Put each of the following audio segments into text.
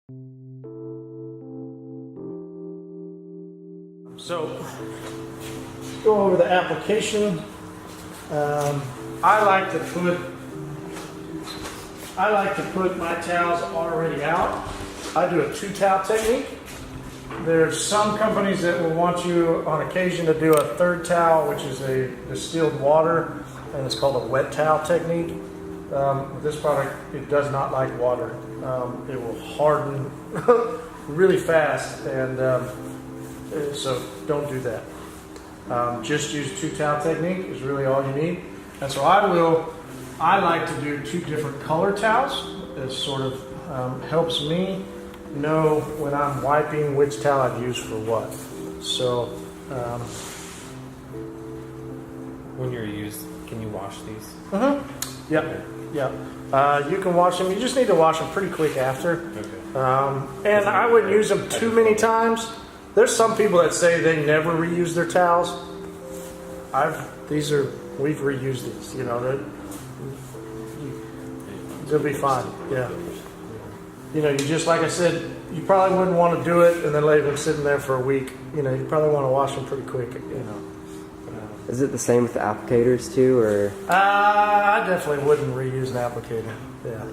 So, go over the application. I like to put my towels already out. I do a 2-towel technique. There's some companies that will want you on occasion to do a 3rd towel, which is a distilled water, and it's called a wet towel technique. This product, it does not like water. It will harden really fast, and so don't do that. Just use 2-towel technique is really all you need. And so I like to do 2 different color towels. It sort of helps me know when I'm wiping which towel I've used for what. So when you're used, can you wash these? Yeah. You can wash them. You just need to wash them pretty quick after. Okay. And I wouldn't use them too many times. There's some people that say they never reuse their towels. We've reused these. You know, they'll be fine. Yeah. You know, you just, like I said, you probably wouldn't want to do it and then leave them sitting there for a week. You know, you probably want to wash them pretty quick. You know. Is it the same with the applicators too, or? I definitely wouldn't reuse an applicator. Yeah.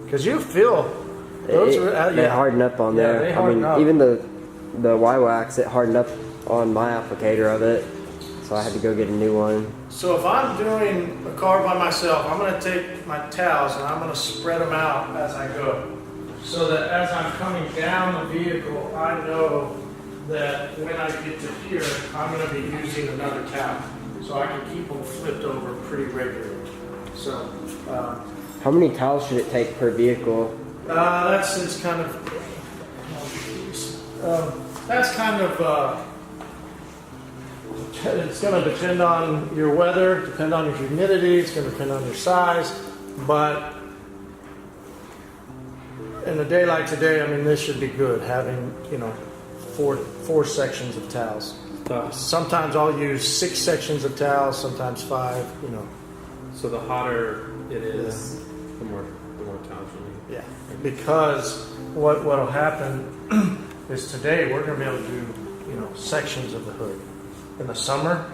Because you feel those they harden up on there. They harden up. Even the Y-Wax, it hardened up on my applicator of it, so I had to go get a new one. So if I'm doing a car by myself, I'm going to take my towels and I'm going to spread them out as I go, so that as I'm coming down the vehicle, I know that when I get to here, I'm going to be using another towel, so I can keep them flipped over pretty regularly. So, how many towels should it take per vehicle? That's kind of it's going to depend on your weather, depend on your humidity, it's going to depend on your size, but in a day like today, I mean, this should be good, having, you know, four sections of towels. Sometimes I'll use 6 sections of towels, sometimes 5, you know. So the hotter it is, the more towels you need. Yeah, because what'll happen is today we're going to be able to do, you know, sections of the hood. In the summer,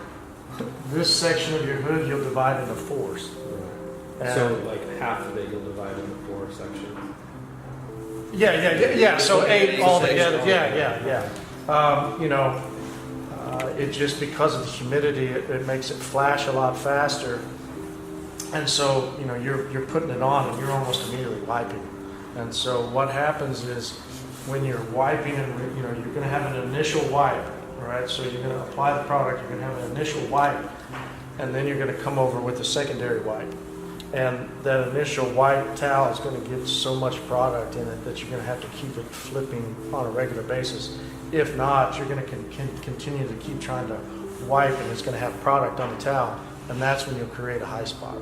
this section of your hood you'll divide into 4s. Right. So like half of it you'll divide into 4 sections. Yeah. So 8 altogether. Yeah. You know, it just, because of the humidity, it makes it flash a lot faster. And so, you know, you're putting it on and you're almost immediately wiping. And so what happens is when you're wiping, and you know, you're going to have an initial wipe, right? So you're going to apply the product, you're going to have an initial wipe, and then you're going to come over with a secondary wipe. And that initial white towel is going to get so much product in it that you're going to have to keep it flipping on a regular basis. If not, you're going to continue to keep trying to wipe, and it's going to have product on the towel, and that's when you'll create a high spot.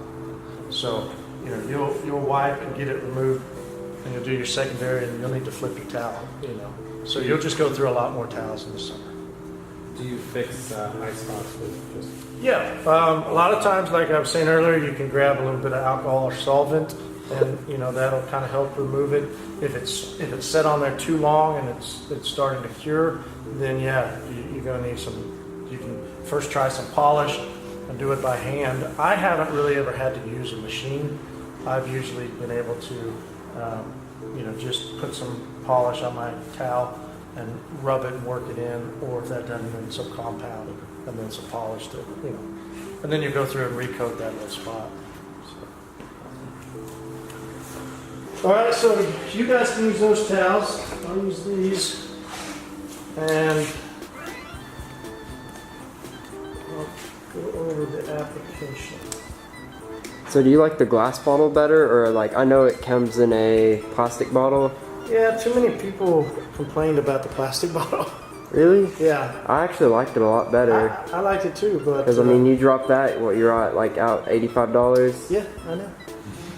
So, you know, you'll wipe and get it removed, and you'll do your secondary, and you'll need to flip your towel, you know. So you'll just go through a lot more towels in the summer. Do you fix high spots with just? Yeah, a lot of times, like I was saying earlier, you can grab a little bit of alcohol or solvent, and you know, that'll kind of help remove it. If it's set on there too long and it's starting to cure, then yeah, you're gonna need some. You can first try some polish and do it by hand. I haven't really ever had to use a machine. I've usually been able to, you know, just put some polish on my towel and rub it and work it in, or if that doesn't, then some compound and then some polish to, you know, and then you go through and recoat that little spot. So. All right, so you guys can use those towels. I'll use these, and I'll go over the application. So do you like the glass bottle better, or like, I know it comes in a plastic bottle? Yeah, too many people complained about the plastic bottle. Really? Yeah. I actually liked it a lot better. I liked it too, but... Because, I mean, you drop that, what, you're at, like, out $85? Yeah, I know.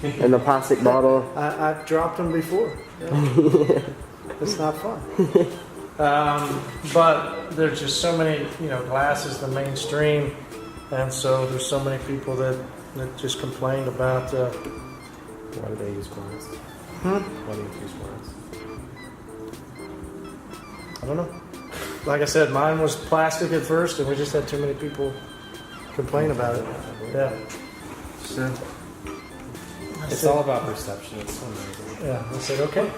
In the plastic bottle? I've dropped them before. Yeah. It's not fun. But there's just so many, you know, glass is the mainstream, and so there's so many people that just complained about... Why do they use glass? Why do you use glass? I don't know. Like I said, mine was plastic at first, and we just had too many people complain about it. Yeah. So. It's all about perception. It's so amazing. Yeah, I said, okay.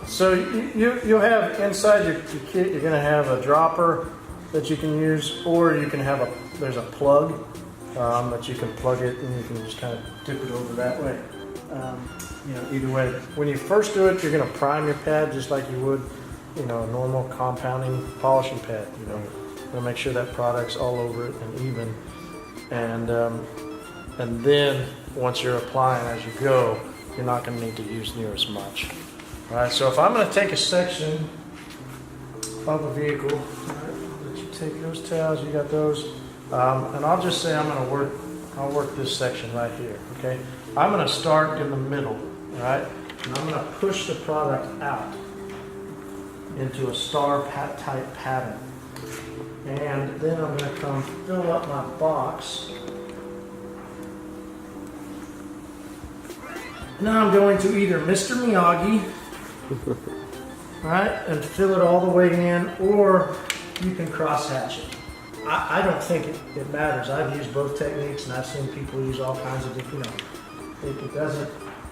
So you'll have inside your kit, you're going to have a dropper that you can use, or you can have there's a plug that you can plug it, and you can just kind of dip it over that way. Either way. When you first do it, you're going to prime your pad just like you would, a normal compounding polishing pad. To make sure that product's all over it and even. And then once you're applying as you go, you're not going to need to use near as much. All right, so if I'm going to take a section of a vehicle, all right, I'll let you take those towels, you got those, and I'll just say I'll work this section right here, okay? I'm going to start in the middle, all right? And I'm going to push the product out into a star type pattern. And then I'm going to come fill up my box. Now I'm going to either Mr. Miyagi, right, and fill it all the way in, or you can cross hatch it. I don't think it matters. I've used both techniques, and I've seen people use all kinds of different, it doesn't.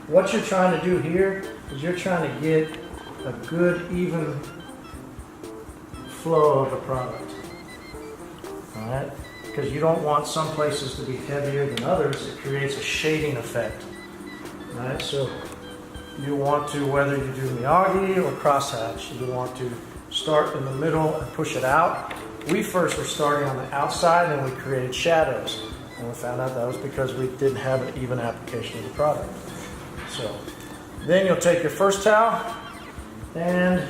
What you're trying to do here is you're trying to get a good, even flow of the product, all right? Because you don't want some places to be heavier than others. It creates a shading effect. Right, so you want to, whether you do Miyagi or crosshatch, you want to start in the middle and push it out. We first were starting on the outside and we created shadows. And we found out that was because we didn't have an even application of the product. So then you'll take your first towel and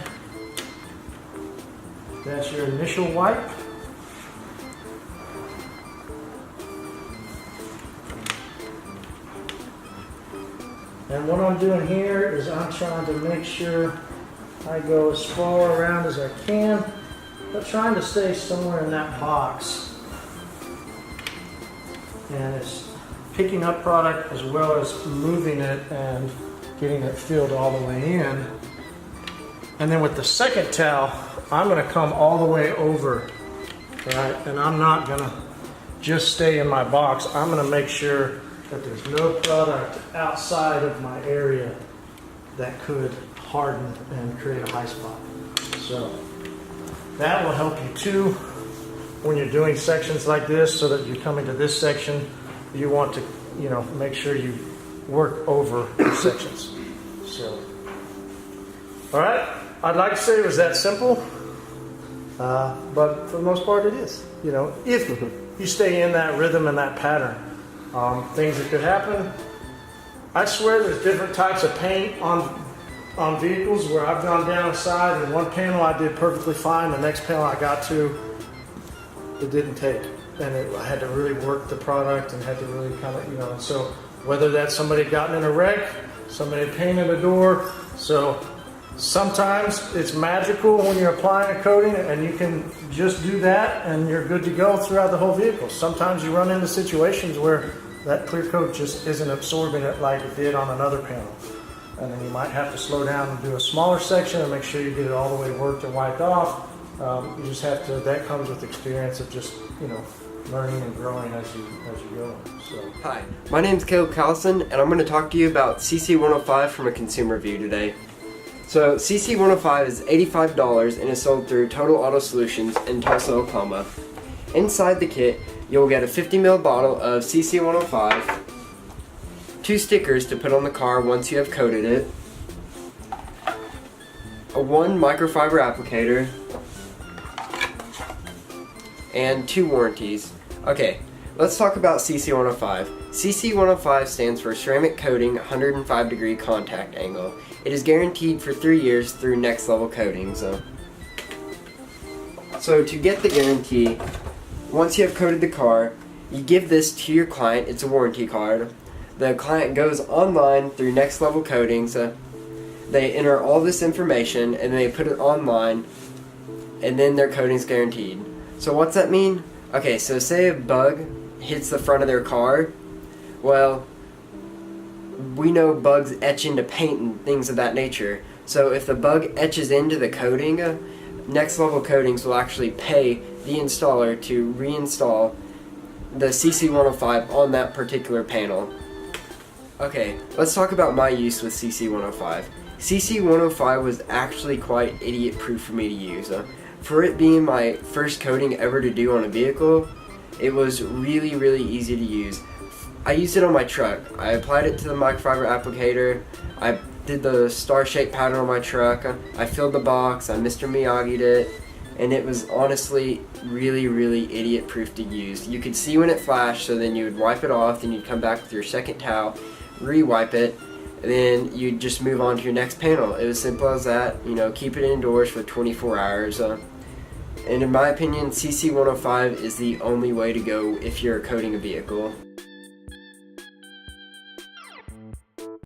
that's your initial wipe. And what I'm doing here is I'm trying to make sure I go as far around as I can, but trying to stay somewhere in that box. And it's picking up product as well as moving it and getting it filled all the way in. And then with the second towel, I'm going to come all the way over, right? And I'm not going to just stay in my box. I'm going to make sure that there's no product outside of my area that could harden and create a high spot. So that will help you too when you're doing sections like this, so that you come into this section, you want to, make sure you work over the sections. So, all right, I'd like to say it was that simple, but for the most part it is. If you stay in that rhythm and that pattern. Things that could happen. I swear there's different types of paint on vehicles where I've gone down a side and one panel I did perfectly fine, the next panel I got to, it didn't take. And I had to really work the product and had to really kind of, and so whether that's somebody gotten in a wreck, somebody painted a door. So sometimes it's magical when you're applying a coating and you can just do that and you're good to go throughout the whole vehicle. Sometimes you run into situations where that clear coat just isn't absorbing it like it did on another panel. And then you might have to slow down and do a smaller section and make sure you get it all the way worked and wiped off. You just have to, that comes with experience of just, learning and growing as you go. So. Hi, my name's Caleb Callison, and I'm going to talk to you about CC105 from a consumer view today. So CC105 is $85 and is sold through Total Auto Solutions in Tulsa, Oklahoma. Inside the kit, you'll get a 50 ml bottle of CC105, 2 stickers to put on the car once you have coated it, a 1 microfiber applicator, and 2 warranties. Okay, let's talk about CC105. CC105 stands for Ceramic Coating 105 Degree Contact Angle. It is guaranteed for 3 years through next level coatings. So to get the guarantee, once you have coated the car, you give this to your client. It's a warranty card. The client goes online through next level coatings. They enter all this information and they put it online, and then their coating's guaranteed. So what's that mean? Okay, so say a bug hits the front of their car. Well, we know bugs etch into paint and things of that nature. So if the bug etches into the coating, next level coatings will actually pay the installer to reinstall the CC105 on that particular panel. Okay, let's talk about my use with CC105. CC105 was actually quite idiot-proof for me to use. For it being my first coating ever to do on a vehicle, it was really, really easy to use. I used it on my truck. I applied it to the microfiber applicator. I did the star-shaped pattern on my truck. I filled the box. I Mr. Miyagi'd it. And it was honestly really, really idiot-proof to use. You could see when it flashed, so then you would wipe it off, then you'd come back with your second towel, re-wipe it, and then you'd just move on to your next panel. It was simple as that. You know, keep it indoors for 24 hours. And in my opinion, CC105 is the only way to go if you're coating a vehicle.